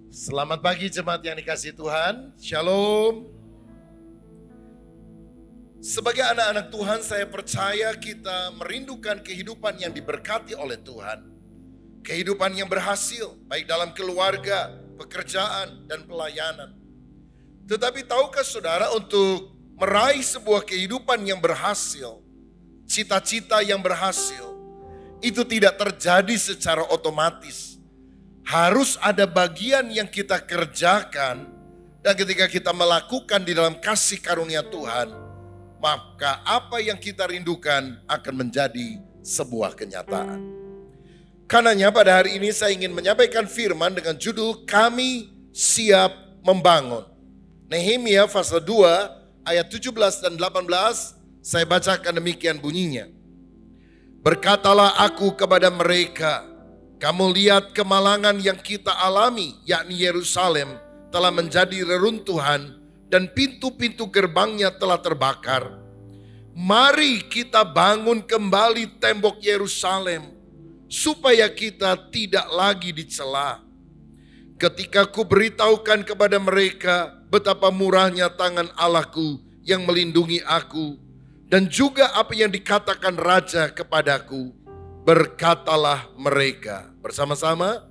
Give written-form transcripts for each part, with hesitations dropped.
Selamat pagi jemaat yang dikasihi Tuhan, Shalom. Sebagai anak-anak Tuhan, saya percaya kita merindukan kehidupan yang diberkati oleh Tuhan. Kehidupan yang berhasil, baik dalam keluarga, pekerjaan, dan pelayanan. Tetapi tahukah saudara, untuk meraih sebuah kehidupan yang berhasil, cita-cita yang berhasil, itu tidak terjadi secara otomatis. Harus ada bagian yang kita kerjakan, dan ketika kita melakukan di dalam kasih karunia Tuhan, maka apa yang kita rindukan akan menjadi sebuah kenyataan. Karenanya pada hari ini saya ingin menyampaikan firman dengan judul Kami Siap Membangun. Nehemia pasal 2 ayat 17 dan 18, saya bacakan demikian bunyinya. Berkatalah aku kepada mereka, kamu lihat kemalangan yang kita alami, yakni Yerusalem telah menjadi reruntuhan dan pintu-pintu gerbangnya telah terbakar. Mari kita bangun kembali tembok Yerusalem, supaya kita tidak lagi dicela. Ketika ku beritahukan kepada mereka betapa murahnya tangan Allahku yang melindungi aku, dan juga apa yang dikatakan Raja kepadaku, berkatalah mereka bersama-sama,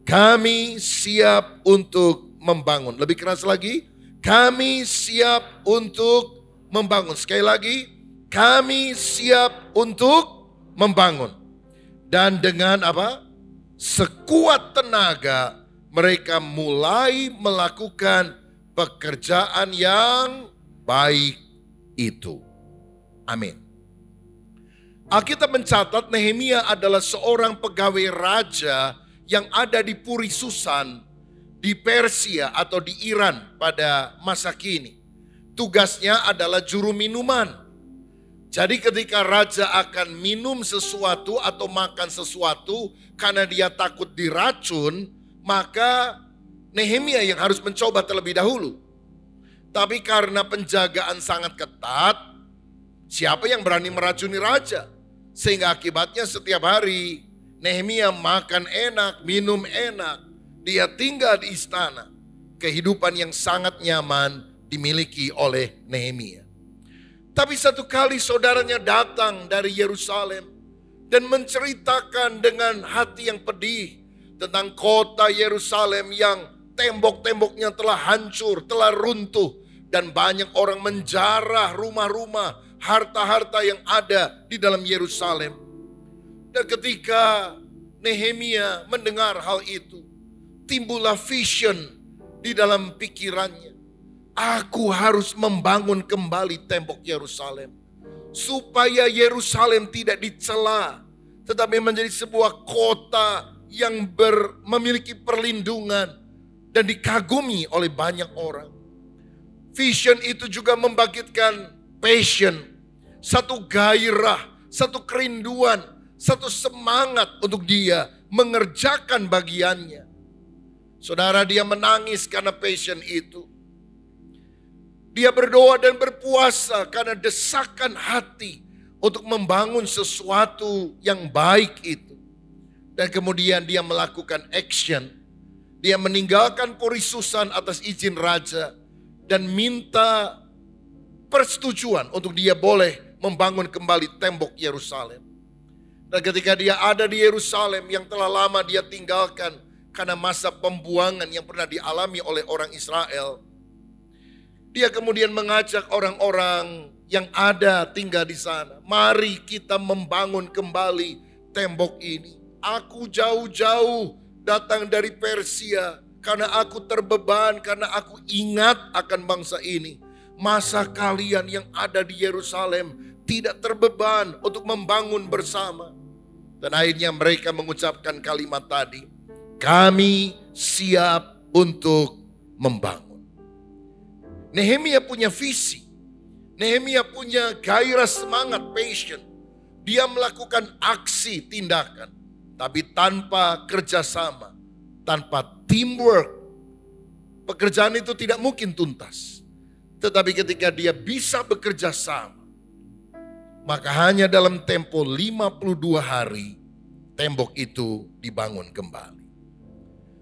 kami siap untuk membangun. Lebih keras lagi, kami siap untuk membangun. Sekali lagi, kami siap untuk membangun. Dan dengan apa? Sekuat tenaga mereka mulai melakukan pekerjaan yang baik itu. Amin. Alkitab mencatat Nehemia adalah seorang pegawai raja yang ada di Puri Susan di Persia atau di Iran pada masa kini. Tugasnya adalah juru minuman. Jadi ketika raja akan minum sesuatu atau makan sesuatu karena dia takut diracun, maka Nehemia yang harus mencoba terlebih dahulu. Tapi karena penjagaan sangat ketat, siapa yang berani meracuni raja? Sehingga akibatnya setiap hari Nehemia makan enak, minum enak. Dia tinggal di istana. Kehidupan yang sangat nyaman dimiliki oleh Nehemia. Tapi satu kali saudaranya datang dari Yerusalem dan menceritakan dengan hati yang pedih tentang kota Yerusalem yang tembok-temboknya telah hancur, telah runtuh, dan banyak orang menjarah rumah-rumah, harta-harta yang ada di dalam Yerusalem. Dan ketika Nehemia mendengar hal itu, timbullah vision di dalam pikirannya. Aku harus membangun kembali tembok Yerusalem, supaya Yerusalem tidak dicela, tetapi menjadi sebuah kota yang memiliki perlindungan dan dikagumi oleh banyak orang. Vision itu juga membangkitkan passion, satu gairah, satu kerinduan, satu semangat untuk dia mengerjakan bagiannya. Saudara, dia menangis karena passion itu. Dia berdoa dan berpuasa karena desakan hati untuk membangun sesuatu yang baik itu. Dan kemudian dia melakukan action. Dia meninggalkan Puri Susan atas izin raja dan minta persetujuan untuk dia boleh membangun kembali tembok Yerusalem. Dan ketika dia ada di Yerusalem yang telah lama dia tinggalkan karena masa pembuangan yang pernah dialami oleh orang Israel, dia kemudian mengajak orang-orang yang ada tinggal di sana, mari kita membangun kembali tembok ini. Aku jauh-jauh datang dari Persia karena aku terbeban, karena aku ingat akan bangsa ini. Masa kalian yang ada di Yerusalem tidak terbeban untuk membangun bersama. Dan akhirnya mereka mengucapkan kalimat tadi, kami siap untuk membangun. Nehemia punya visi. Nehemia punya gairah, semangat, passion. Dia melakukan aksi, tindakan. Tapi tanpa kerjasama, tanpa teamwork, pekerjaan itu tidak mungkin tuntas. Tetapi ketika dia bisa bekerja sama, maka hanya dalam tempo 52 hari, tembok itu dibangun kembali.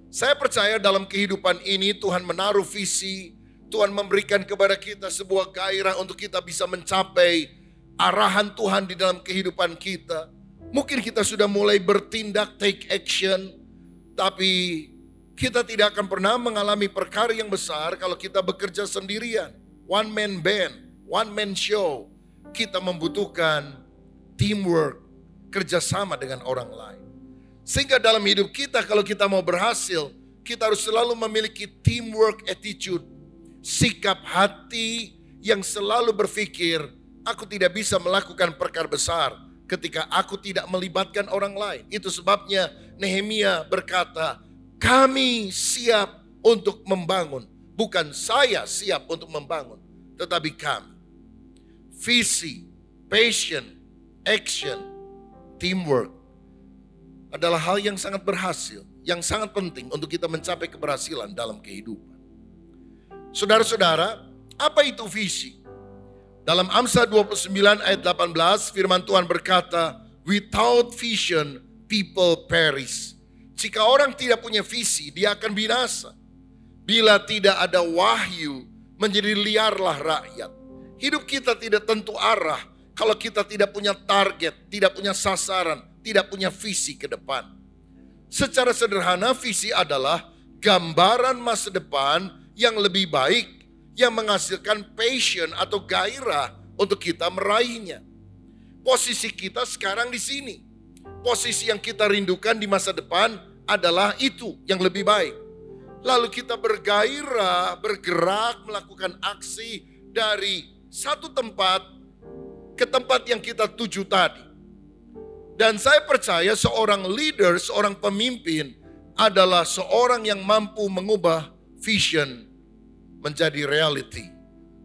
Saya percaya dalam kehidupan ini Tuhan menaruh visi, Tuhan memberikan kepada kita sebuah gairah untuk kita bisa mencapai arahan Tuhan di dalam kehidupan kita. Mungkin kita sudah mulai bertindak, take action, tapi kita tidak akan pernah mengalami perkara yang besar kalau kita bekerja sendirian. One man band, one man show. Kita membutuhkan teamwork, kerjasama dengan orang lain. Sehingga dalam hidup kita kalau kita mau berhasil, kita harus selalu memiliki teamwork attitude. Sikap hati yang selalu berpikir, aku tidak bisa melakukan perkara besar ketika aku tidak melibatkan orang lain. Itu sebabnya Nehemia berkata, kami siap untuk membangun. Bukan saya siap untuk membangun, tetapi kami. Visi, passion, action, teamwork adalah hal yang sangat berhasil, yang sangat penting untuk kita mencapai keberhasilan dalam kehidupan. Saudara-saudara, apa itu visi? Dalam Amsal 29 ayat 18 firman Tuhan berkata, without vision people perish. Jika orang tidak punya visi, dia akan binasa. Bila tidak ada wahyu, menjadi liarlah rakyat. Hidup kita tidak tentu arah kalau kita tidak punya target, tidak punya sasaran, tidak punya visi ke depan. Secara sederhana, visi adalah gambaran masa depan yang lebih baik, yang menghasilkan passion atau gairah untuk kita meraihnya. Posisi kita sekarang di sini. Posisi yang kita rindukan di masa depan adalah itu yang lebih baik. Lalu kita bergairah, bergerak, melakukan aksi dari satu tempat ke tempat yang kita tuju tadi. Dan saya percaya seorang leader, seorang pemimpin adalah seorang yang mampu mengubah vision menjadi reality,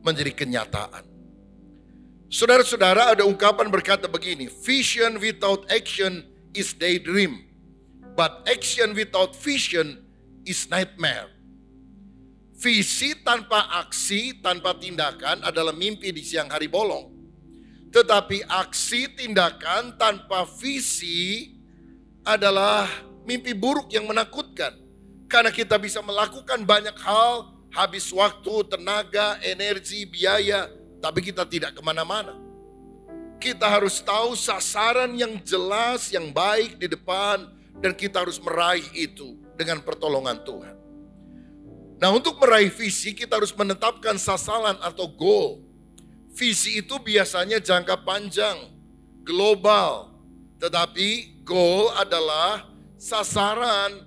menjadi kenyataan. Saudara-saudara, ada ungkapan berkata begini, vision without action is daydream, but action without vision is nightmare. Visi tanpa aksi, tanpa tindakan adalah mimpi di siang hari bolong. Tetapi aksi tindakan tanpa visi adalah mimpi buruk yang menakutkan. Karena kita bisa melakukan banyak hal, habis waktu, tenaga, energi, biaya, tapi kita tidak kemana-mana. Kita harus tahu sasaran yang jelas, yang baik di depan, dan kita harus meraih itu dengan pertolongan Tuhan. Nah, untuk meraih visi kita harus menetapkan sasaran atau goal. Visi itu biasanya jangka panjang, global. Tetapi goal adalah sasaran,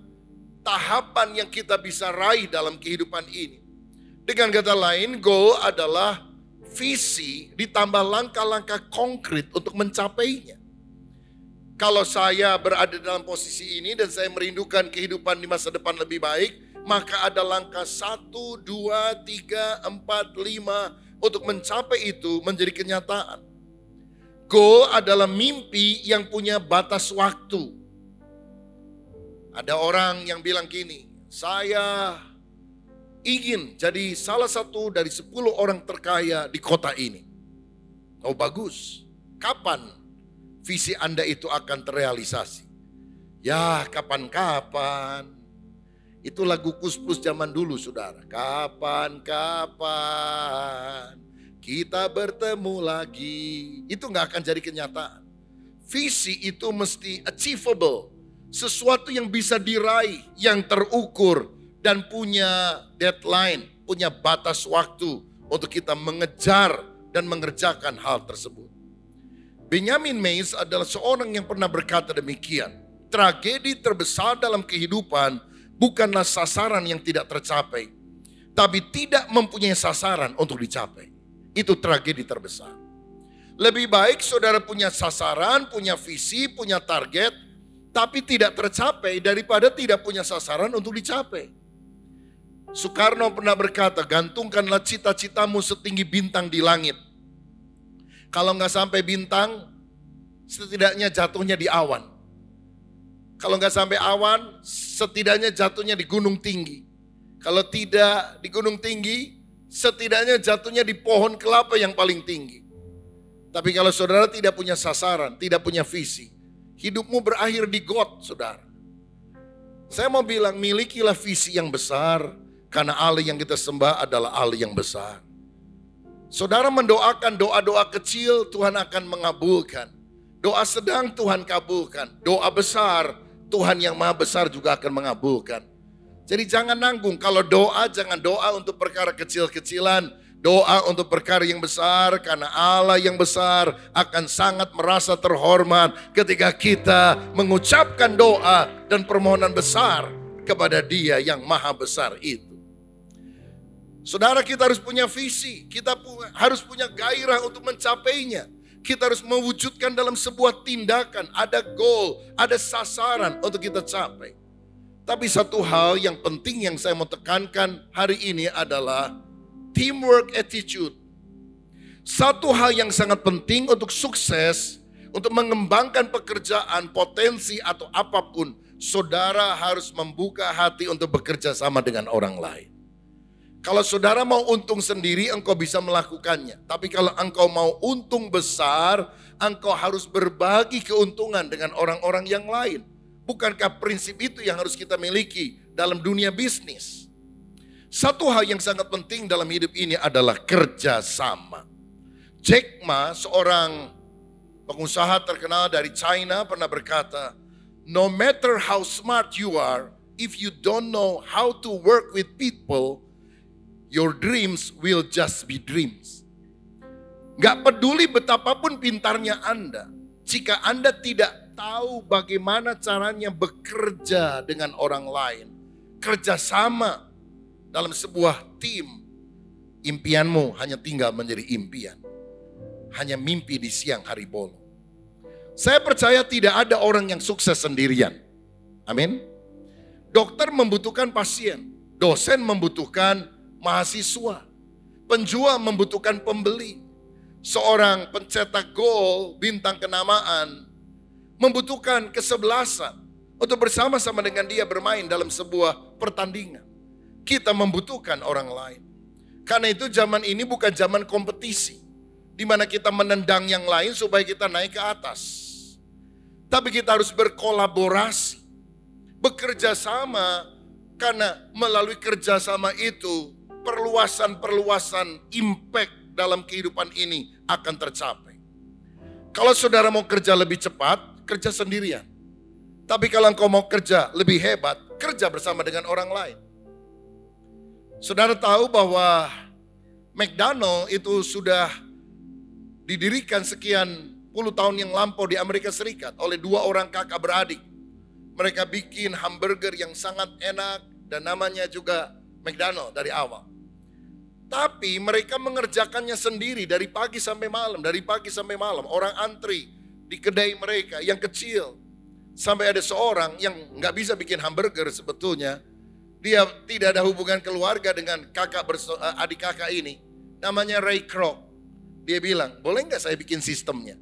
tahapan yang kita bisa raih dalam kehidupan ini. Dengan kata lain, goal adalah visi ditambah langkah-langkah konkret untuk mencapainya. Kalau saya berada dalam posisi ini dan saya merindukan kehidupan di masa depan lebih baik, maka ada langkah 1, 2, 3, 4, 5 untuk mencapai itu menjadi kenyataan. Goal adalah mimpi yang punya batas waktu. Ada orang yang bilang gini, saya ingin jadi salah satu dari 10 orang terkaya di kota ini. Oh bagus, kapan visi Anda itu akan terrealisasi? Ya kapan-kapan. Itu lagu Kus-Plus zaman dulu saudara. Kapan-kapan kita bertemu lagi. Itu gak akan jadi kenyataan. Visi itu mesti achievable. Sesuatu yang bisa diraih, yang terukur. Dan punya deadline, punya batas waktu untuk kita mengejar dan mengerjakan hal tersebut. Benjamin Mays adalah seorang yang pernah berkata demikian. Tragedi terbesar dalam kehidupan bukanlah sasaran yang tidak tercapai, tapi tidak mempunyai sasaran untuk dicapai. Itu tragedi terbesar. Lebih baik saudara punya sasaran, punya visi, punya target, tapi tidak tercapai daripada tidak punya sasaran untuk dicapai. Soekarno pernah berkata, gantungkanlah cita-citamu setinggi bintang di langit. Kalau nggak sampai bintang, setidaknya jatuhnya di awan. Kalau nggak sampai awan, setidaknya jatuhnya di gunung tinggi. Kalau tidak di gunung tinggi, setidaknya jatuhnya di pohon kelapa yang paling tinggi. Tapi kalau saudara tidak punya sasaran, tidak punya visi, hidupmu berakhir di got, saudara. Saya mau bilang, milikilah visi yang besar, karena Allah yang kita sembah adalah Allah yang besar. Saudara mendoakan doa-doa kecil, Tuhan akan mengabulkan. Doa sedang Tuhan kabulkan. Doa besar, Tuhan yang maha besar juga akan mengabulkan. Jadi jangan nanggung, kalau doa jangan doa untuk perkara kecil-kecilan. Doa untuk perkara yang besar, karena Allah yang besar akan sangat merasa terhormat ketika kita mengucapkan doa dan permohonan besar kepada Dia yang maha besar itu. Saudara, kita harus punya visi, kita harus punya gairah untuk mencapainya. Kita harus mewujudkan dalam sebuah tindakan, ada goal, ada sasaran untuk kita capai. Tapi satu hal yang penting yang saya mau tekankan hari ini adalah teamwork attitude. Satu hal yang sangat penting untuk sukses, untuk mengembangkan pekerjaan, potensi atau apapun, saudara harus membuka hati untuk bekerja sama dengan orang lain. Kalau saudara mau untung sendiri, engkau bisa melakukannya. Tapi kalau engkau mau untung besar, engkau harus berbagi keuntungan dengan orang-orang yang lain. Bukankah prinsip itu yang harus kita miliki dalam dunia bisnis? Satu hal yang sangat penting dalam hidup ini adalah kerjasama. Jack Ma, seorang pengusaha terkenal dari China, pernah berkata, "No matter how smart you are, if you don't know how to work with people, your dreams will just be dreams." Gak peduli betapapun pintarnya Anda, jika Anda tidak tahu bagaimana caranya bekerja dengan orang lain, kerjasama dalam sebuah tim, impianmu hanya tinggal menjadi impian. Hanya mimpi di siang hari bolong. Saya percaya tidak ada orang yang sukses sendirian. Amin. Dokter membutuhkan pasien, dosen membutuhkan mahasiswa, penjual membutuhkan pembeli, seorang pencetak gol, bintang kenamaan, membutuhkan kesebelasan untuk bersama-sama dengan dia bermain dalam sebuah pertandingan. Kita membutuhkan orang lain. Karena itu zaman ini bukan zaman kompetisi, di mana kita menendang yang lain supaya kita naik ke atas. Tapi kita harus berkolaborasi, bekerja sama, karena melalui kerjasama itu perluasan impact dalam kehidupan ini akan tercapai. Kalau saudara mau kerja lebih cepat, kerja sendirian. Tapi kalau engkau mau kerja lebih hebat, kerja bersama dengan orang lain. Saudara tahu bahwa McDonald itu sudah didirikan sekian puluh tahun yang lampau di Amerika Serikat oleh dua orang kakak beradik. Mereka bikin hamburger yang sangat enak dan namanya juga McDonald dari awal. Tapi mereka mengerjakannya sendiri dari pagi sampai malam, dari pagi sampai malam. Orang antri di kedai mereka yang kecil. Sampai ada seorang yang nggak bisa bikin hamburger sebetulnya. Dia tidak ada hubungan keluarga dengan adik kakak ini. Namanya Ray Kroc. Dia bilang, boleh nggak saya bikin sistemnya?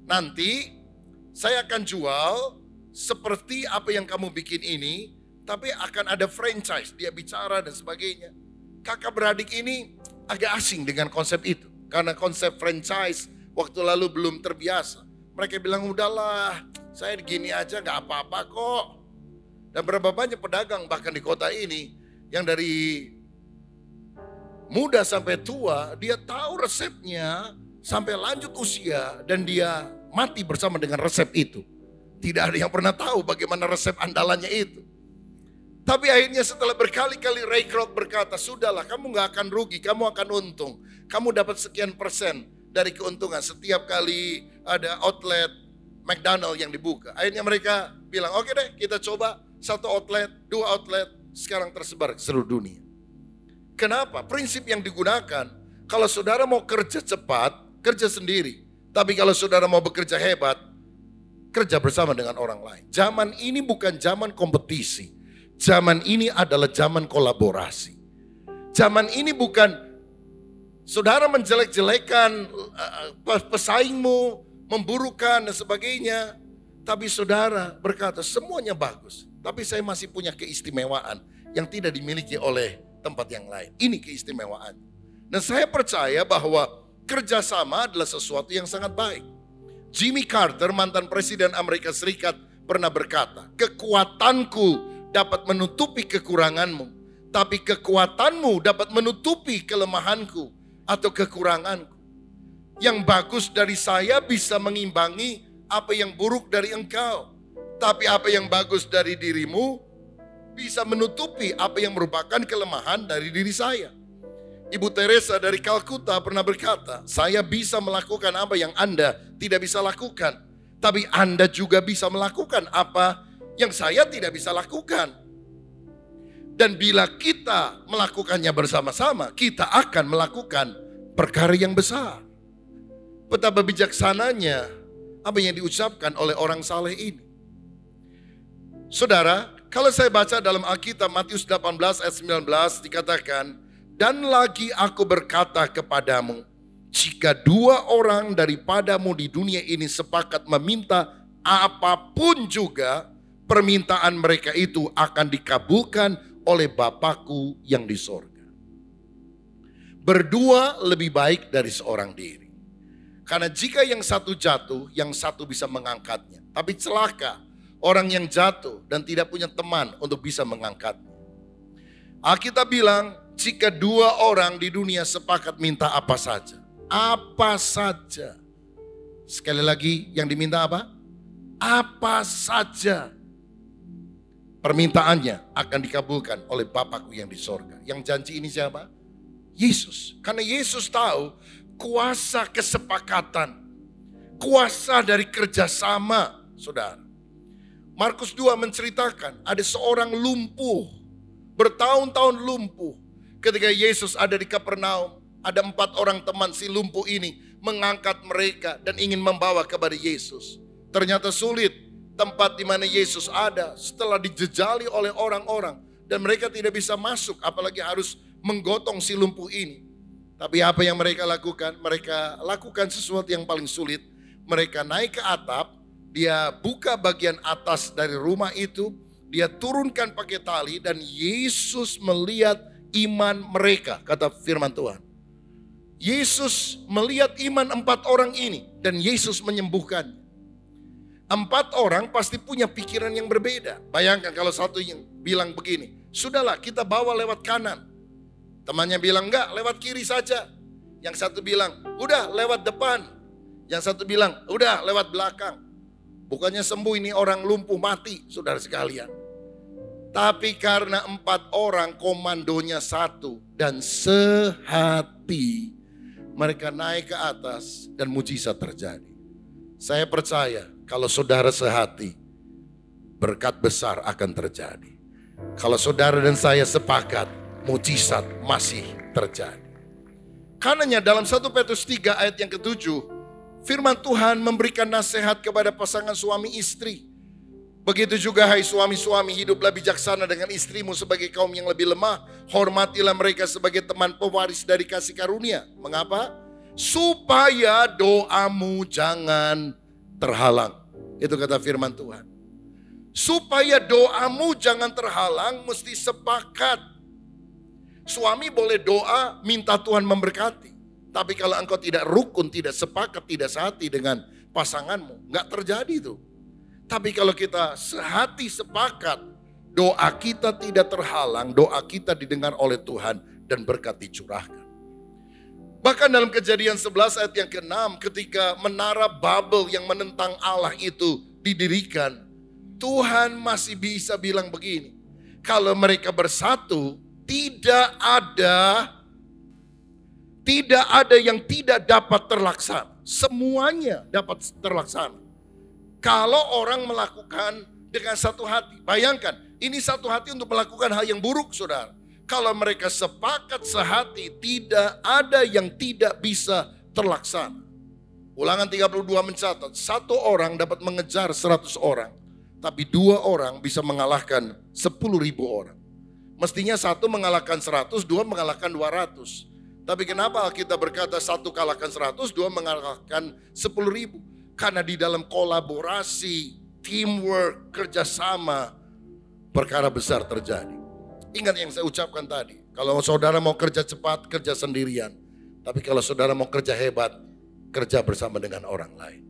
Nanti saya akan jual seperti apa yang kamu bikin ini, tapi akan ada franchise. Dia bicara dan sebagainya. Kakak beradik ini agak asing dengan konsep itu. Karena konsep franchise waktu lalu belum terbiasa. Mereka bilang, udahlah saya gini aja gak apa-apa kok. Dan berapa banyak pedagang bahkan di kota ini yang dari muda sampai tua, dia tahu resepnya sampai lanjut usia dan dia mati bersama dengan resep itu. Tidak ada yang pernah tahu bagaimana resep andalannya itu. Tapi akhirnya setelah berkali-kali Ray Kroc berkata, sudahlah kamu gak akan rugi, kamu akan untung. Kamu dapat sekian persen dari keuntungan setiap kali ada outlet McDonald yang dibuka. Akhirnya mereka bilang, oke deh kita coba 1 outlet, 2 outlet, sekarang tersebar ke seluruh dunia. Kenapa? Prinsip yang digunakan, kalau saudara mau kerja cepat, kerja sendiri. Tapi kalau saudara mau bekerja hebat, kerja bersama dengan orang lain. Zaman ini bukan zaman kompetisi. Zaman ini adalah zaman kolaborasi. Zaman ini bukan saudara menjelek-jelekan pesaingmu, memburukan dan sebagainya. Tapi saudara berkata semuanya bagus. Tapi saya masih punya keistimewaan yang tidak dimiliki oleh tempat yang lain. Ini keistimewaan. Dan saya percaya bahwa kerjasama adalah sesuatu yang sangat baik. Jimmy Carter, mantan presiden Amerika Serikat, pernah berkata, kekuatanku dapat menutupi kekuranganmu, tapi kekuatanmu dapat menutupi kelemahanku atau kekuranganku. Yang bagus dari saya bisa mengimbangi apa yang buruk dari engkau, tapi apa yang bagus dari dirimu bisa menutupi apa yang merupakan kelemahan dari diri saya. Ibu Teresa dari Kalkuta pernah berkata, saya bisa melakukan apa yang Anda tidak bisa lakukan, tapi Anda juga bisa melakukan apa yang saya tidak bisa lakukan. Dan bila kita melakukannya bersama-sama, kita akan melakukan perkara yang besar. Betapa bijaksananya apa yang diucapkan oleh orang saleh ini. Saudara, kalau saya baca dalam Alkitab Matius 18 ayat 19 dikatakan, dan lagi aku berkata kepadamu, jika dua orang daripadamu di dunia ini sepakat meminta apapun juga, permintaan mereka itu akan dikabulkan oleh Bapakku yang di sorga. Berdua lebih baik dari seorang diri. Karena jika yang satu jatuh, yang satu bisa mengangkatnya. Tapi celaka orang yang jatuh dan tidak punya teman untuk bisa mengangkatnya. Alkitab bilang, jika dua orang di dunia sepakat minta apa saja. Apa saja. Sekali lagi, yang diminta apa? Apa saja. Permintaannya akan dikabulkan oleh Bapakku yang di sorga. Yang janji ini siapa? Yesus. Karena Yesus tahu kuasa kesepakatan. Kuasa dari kerjasama, saudara. Markus 2 menceritakan ada seorang lumpuh. Bertahun-tahun lumpuh. Ketika Yesus ada di Kapernaum, ada 4 orang teman si lumpuh ini mengangkat mereka dan ingin membawa kepada Yesus. Ternyata sulit tempat di mana Yesus ada setelah dijejali oleh orang-orang dan mereka tidak bisa masuk, apalagi harus menggotong si lumpuh ini. Tapi apa yang mereka lakukan? Mereka lakukan sesuatu yang paling sulit. Mereka naik ke atap, dia buka bagian atas dari rumah itu, dia turunkan pakai tali dan Yesus melihat iman mereka, kata firman Tuhan. Yesus melihat iman 4 orang ini dan Yesus menyembuhkan. 4 orang pasti punya pikiran yang berbeda. Bayangkan kalau satu yang bilang begini, sudahlah kita bawa lewat kanan. Temannya bilang enggak, lewat kiri saja. Yang satu bilang, udah lewat depan. Yang satu bilang, udah lewat belakang. Bukannya sembuh, ini orang lumpuh mati, saudara sekalian. Tapi karena 4 orang komandonya satu dan sehati, mereka naik ke atas dan mujizat terjadi. Saya percaya kalau saudara sehati, berkat besar akan terjadi. Kalau saudara dan saya sepakat, mujizat masih terjadi. Karenanya dalam 1 Petrus 3 ayat yang ke-7, firman Tuhan memberikan nasihat kepada pasangan suami istri. Begitu juga hai suami-suami, hiduplah bijaksana dengan istrimu sebagai kaum yang lebih lemah. Hormatilah mereka sebagai teman pewaris dari kasih karunia. Mengapa? Supaya doamu jangan terhalang. Itu kata firman Tuhan. Supaya doamu jangan terhalang, mesti sepakat. Suami boleh doa, minta Tuhan memberkati. Tapi kalau engkau tidak rukun, tidak sepakat, tidak sehati dengan pasanganmu, nggak terjadi itu. Tapi kalau kita sehati sepakat, doa kita tidak terhalang, doa kita didengar oleh Tuhan dan berkat dicurahkan. Bahkan dalam Kejadian 11 ayat yang ke-6, ketika menara Babel yang menentang Allah itu didirikan, Tuhan masih bisa bilang begini, kalau mereka bersatu, tidak ada yang tidak dapat terlaksana. Semuanya dapat terlaksana. Kalau orang melakukan dengan satu hati. Bayangkan, ini satu hati untuk melakukan hal yang buruk, saudara. Kalau mereka sepakat sehati, tidak ada yang tidak bisa terlaksana. Ulangan 32 mencatat, 1 orang dapat mengejar 100 orang. Tapi 2 orang bisa mengalahkan 10.000 orang. Mestinya 1 mengalahkan 100, 2 mengalahkan 200. Tapi kenapa kita berkata 1 kalahkan 100, 2 mengalahkan 10.000? Karena di dalam kolaborasi, teamwork, kerjasama, perkara besar terjadi. Ingat yang saya ucapkan tadi. Kalau saudara mau kerja cepat, kerja sendirian. Tapi kalau saudara mau kerja hebat, kerja bersama dengan orang lain.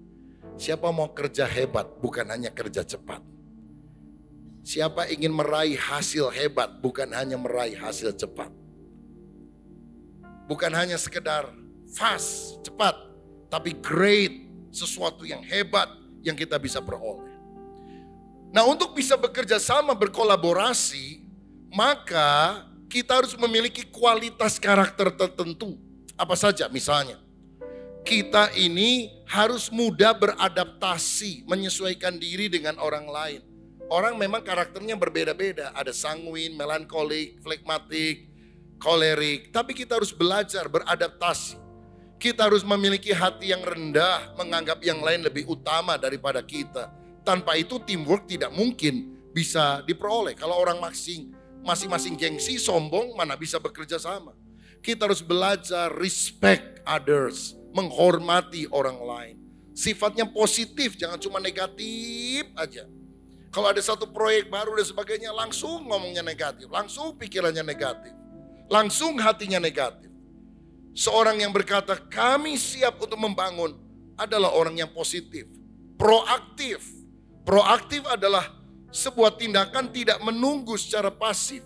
Siapa mau kerja hebat, bukan hanya kerja cepat. Siapa ingin meraih hasil hebat, bukan hanya meraih hasil cepat. Bukan hanya sekedar fast, cepat, tapi great, sesuatu yang hebat yang kita bisa peroleh. Nah, untuk bisa bekerja sama, berkolaborasi, maka kita harus memiliki kualitas karakter tertentu. Apa saja? Misalnya, kita ini harus mudah beradaptasi, menyesuaikan diri dengan orang lain. Orang memang karakternya berbeda-beda. Ada sanguin, melankolik, flegmatik, kolerik. Tapi kita harus belajar beradaptasi. Kita harus memiliki hati yang rendah, menganggap yang lain lebih utama daripada kita. Tanpa itu teamwork tidak mungkin bisa diperoleh. Kalau orang masing-masing gengsi, sombong, mana bisa bekerja sama. Kita harus belajar respect others, menghormati orang lain. Sifatnya positif, jangan cuma negatif aja. Kalau ada satu proyek baru dan sebagainya, langsung ngomongnya negatif, langsung pikirannya negatif, langsung hatinya negatif. Seorang yang berkata, kami siap untuk membangun, adalah orang yang positif, proaktif. Proaktif adalah sebuah tindakan tidak menunggu secara pasif,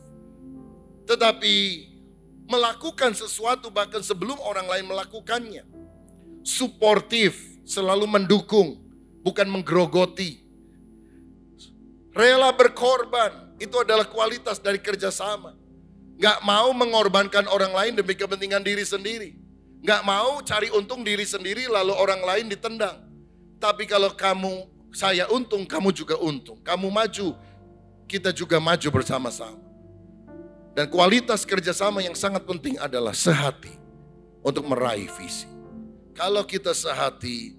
tetapi melakukan sesuatu bahkan sebelum orang lain melakukannya. Suportif, selalu mendukung, bukan menggerogoti. Rela berkorban, itu adalah kualitas dari kerjasama. Gak mau mengorbankan orang lain demi kepentingan diri sendiri. Gak mau cari untung diri sendiri lalu orang lain ditendang. Tapi kalau saya untung, kamu juga untung. Kamu maju, kita juga maju bersama-sama. Dan kualitas kerjasama yang sangat penting adalah sehati untuk meraih visi. Kalau kita sehati,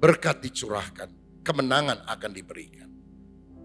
berkat dicurahkan, kemenangan akan diberikan.